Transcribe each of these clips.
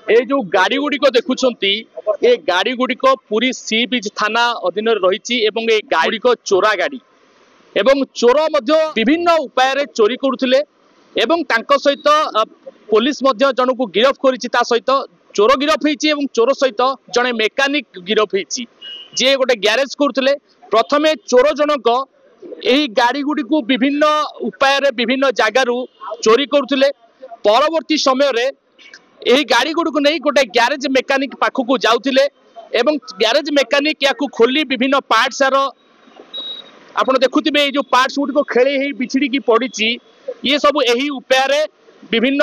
ए जो गाड़ी गुड़िक देखुंट ए गाड़ी गुड़िक पूरी सी बीच थाना अधीन रही ए गाड़ी को चोरा गाड़ी एवं चोर विभिन्न उपाय चोरी करुले सहित पुलिस जन को गिरफ कर सहित चोर गिरफ होती चोर सहित जड़े मेकानिक गिरफ होती जी गोटे ग्यारेज करुले प्रथमे चोर जनक यही गाड़ी गुड़ी को विभिन्न उपाय विभिन्न जगार चोरी करुले परवर्ती समय रे यही गाड़ी गुड़ी को नहीं गोटे ग्यारेज मेकानिक पाखक जाऊे ग्यारेज मेकानिक या खोली विभिन्न पार्ट्स आपड़ देखुवे जो पार्ट्स गुड़ी को खेले बिछड़ी की पड़ी ये सब यही उपाय विभिन्न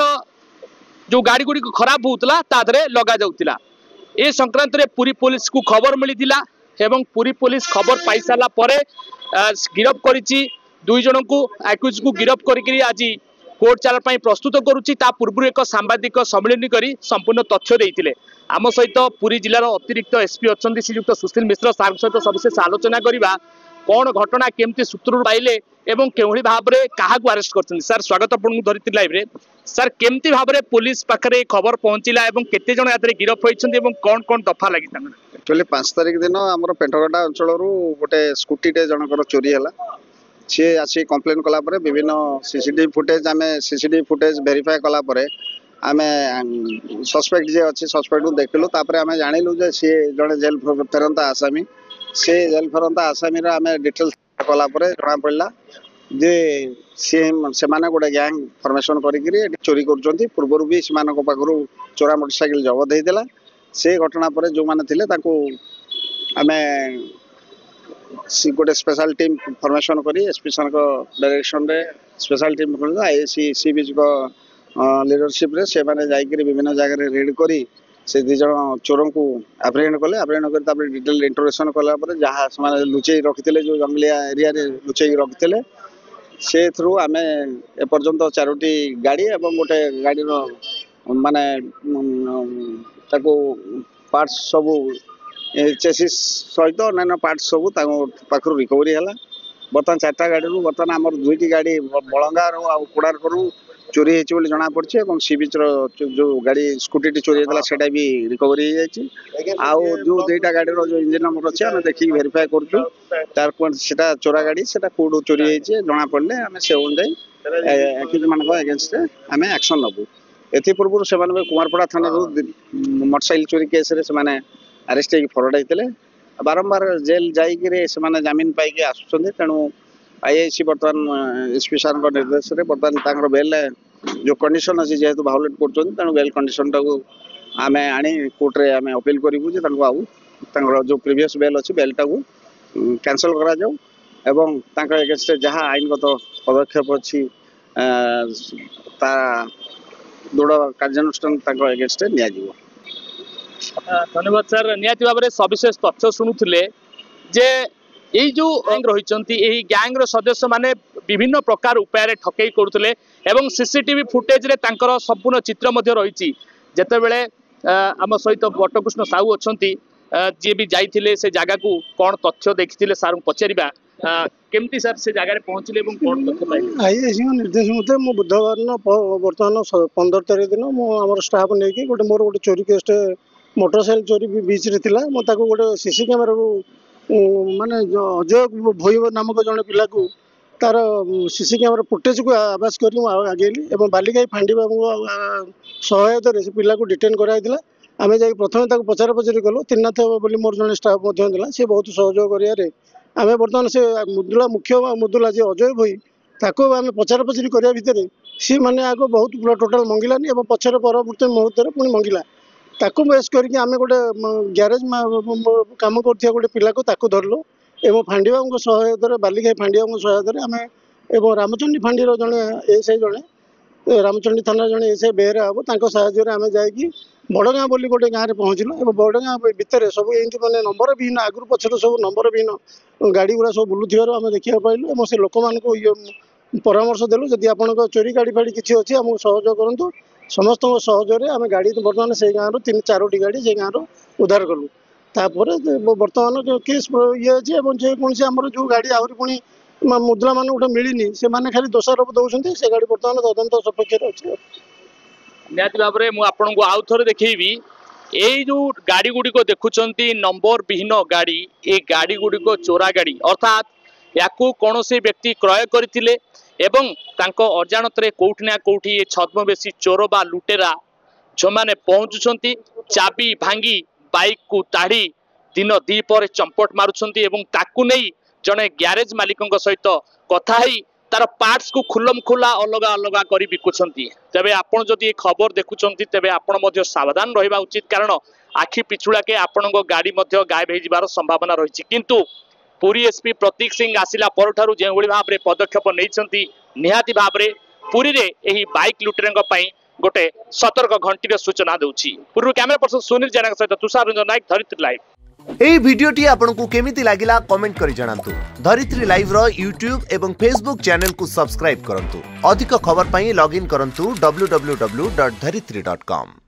जो गाड़ी गुड़ी को खराब होता तादरे लगा जाउतिला ए संक्रांत रे पूरी पुलिस को खबर मिली एवं पूरी पुलिस खबर पाई सारा पर गिरफ करिछि दुई जन को आक्यूज को गिरफ करी आज कोर्ट चाल प्रस्तुत करुच्ची पूर्व एक सांबादिक सम्मिलन करी संपूर्ण तथ्य देते आम सहित पुरी जिलार अतिरिक्त एसपी अच्छा श्रीयुक्त सुशील मिश्र सार सहित सविशेष आलोचना करवा कौन घटना केमती सूत्र पाइले एवं केउली भाव में क्या अरेस्ट कर सर स्वागत आपको धरती लाइव रे सर केमती भाव में पुलिस पाखे खबर पहुंचला केते जन यात्रे गिरफ होइछन्ती एवं कौन कौन दफा लगी एक्चुअली 5 तारिख दिन आम पेंटगटा अंचल गोटे स्कूटी टे जनकर चोरी है सी आसी कम्प्लेन कलापर विभिन्न सीसीटीवी फुटेज आम सीसीटीवी फुटेज वेरीफाए कलापर आम सस्पेक्ट जी अच्छी सस्पेक्ट को देखलु आम जानिलु जे सी जड़े जेल फेरंता आसामी से जेल फेरंता आसामी आम डिटेल्स कलापर जना पड़ा जे सी से गोटे गैंग फर्मेसन करी चोरी कर पूर्व भी से चोरा मोटरसाइकिल जबत होता से घटना पर जो मैंने थे आम गोटे स्पेशल टीम फर्मेसन करी एसपी सर डायरेक्शन रे स्पेशल टीम आईएसी सी बीच को लीडरशिप रे से माने जाइकरी विभिन्न जगह रेड करी से दि जन चोरों को एप्रिहेंड कले एप्रिहेंड कर डिटेल इंटरोगेशन कला पर जहाँ से लुचई रखिते जो जंगलिया एरिया रे लुचई रखिते से थ्रू आम एपर्यंत 4टी गाड़ी एवं गोटे गाड़ी माने ताको पार्ट्स सबू चेसिस सहित अन्य पार्ट्स सब पाखर रिकवरी है बर्तमान 4टा गाड़ी बर्तमान आम 2टी गाड़ी बलंगार कोड़ारकर चोरी होती जना पड़ी सी बीच जो गाड़ी स्कूटी चोरी होता है भी रिकवरी हो जो 2टा गाड़ी जो इंजिन नंबर अच्छे आम देखिए भेरीफाए कर चोरा गाड़ी से कौटू चोरी होती जना पड़े आम से अनुजाई एक्यूज मान एगेन्स्ट आम एक्शन नबू एपूर्व से कुमारपड़ा थाना मोटरसाइकिल चोरी केस अरेस्ट फरवर्ड होते बारंबार जेल जाइए जमीन पाई आसुँच तेणु आईआईसी बर्तमान एसपी सार निर्देश में बर्तमान बेल जो कंडीशन अच्छी जेहेतु भावलेट कर बेल कंडीशन टाक आम आनी कोर्ट रे आम अपील करूँ आउ जो प्रीवियस बेल अच्छी बेल टाक कैंसल करा जाऊ एवं एगेंस्ट जहाँ आईनगत पदक्षेप अच्छी दृढ़ कार्यानुष्ठान एगेंस्ट नि धन्यवाद सर निहाती भाव में सविशेष तथ्य शुणुले जे यही जो गैंग रही गैंग सदस्य माने विभिन्न प्रकार उपाय ठकई करुले एवं सीसीटीवी फुटेज रे तांकर संपूर्ण चित्र रही जितेबले आम सहित बटकृष्ण साहू अच्छा जी भी जाइए से जगह को कौन तथ्य देखी सार पचारा केमती सर से जगह पहुँचले कौन तथ्य आईएसी निर्देश मत मो बुधवार बर्तमान 15 तारिख दिन मोर स्टाफ नहीं गोटे मोर गोटे चोरी केस मोटरसाइकिल चोरी बीच रे थिला मोता को गोटे सीसी कैमेरा माने अजय भोई नामक जड़े पिला को तार सीसी कैमेरा फुटेज को आवास कर आगेली और बालिकाई फांडी बाबू सहायत से पिला को डिटेन कराइला आम जा प्रथम पचार पचारि कलु त्रिनाथ बोली मोर जड़े स्टाफ सी बहुत सहयोग करें आम बर्तमान से मुदुला मुख्य मुदुला जी अजय भोई ताको आम पचार पचारि करने भितर सी मैंने आग बहुत पूरा टोटाल मंगिलानी और पचर परवर्त मुहूर्त पुणी मंगिला ताको बेस करके आम गोटे ग्यारेज काम कर गोटे पिला को धरलु एवं फांडीबा सहायत बालिकाई फांडीबा सहायत आम एवं रामचंडी फांडी जड़े एसआई जड़े रामचंडी थाना जड़े एसआई बेहरा हम साहय आम जाकि बड़गाँ बोली गोटे गाँव में पहुँचलु और बड़गाँ भितर सब ये मैंने नंबर विहीन आगु पचर सब नंबर विहीन गाड़ी गुड़ा सब बुलूथार आम देखा पाइलु और से लोक मान परामर्श देलु जदि आप चोरी गाड़ी फाड़ी किसी अच्छी आमको सहयोग करूँ समस्त सहयोग आम गाड़ी बर्तमान से गाँव 3-4टी गाड़ी से गाँव उद्धार कलु बर्तमान केस ये जेकोसी आम जो गाड़ी आहरी पुणी मुद्रा मान गोटे मिलनी से खाली दोषारोप दौरान से गाड़ी बर्तमान तदंत सपेक्ष अच्छे निहाती भाव में मुझे आपको आउ थे देखी यही जो गाड़ी गुड़िक देखुंत नंबर विहीन गाड़ी ये गाड़ी गुड़िक चोरा गाड़ी अर्थात या कौन व्यक्ति क्रय करते अजाणत कौटि ना कौटि ये छद्मवेशी चोर बा लुटेरा जो मैंने पहुंचुंट चाबी भांगी बाइक को ताड़ी दिन दीपर चंपट मारुंट जड़े ग्यारेज मालिक सहित कथा तार पार्ट्स को खुलम खुला अलग अलग कर बिकुंट तेरे आपड़ जदि खबर देखुंत तेरे आपड़ सावधान रहा उचित कारण आखि पिछुड़ा आपण गाड़ी गायब हो संभावना रही किंतु पुरी एसपी प्रतीक सिंह आसिला पर जो भाव में पदक्षेप नहीं निहाती भाव में पुरी रे यही बाइक लुटेरों गोटे सतर्क घंटी सूचना दूची पूर्व कैमरा पर्सन सुनील जैन सहित तुषार रंजन नायक धरित्री लाइव। एही वीडियोटी आपनकु केमिति लागिला कमेंट करि जणांतु। धरित्री लाइव रो यूट्यूब एवं फेसबुक चैनल को सब्सक्राइब करंतु। अधिक खबर पई लॉगिन करंतु www.dharitri.com।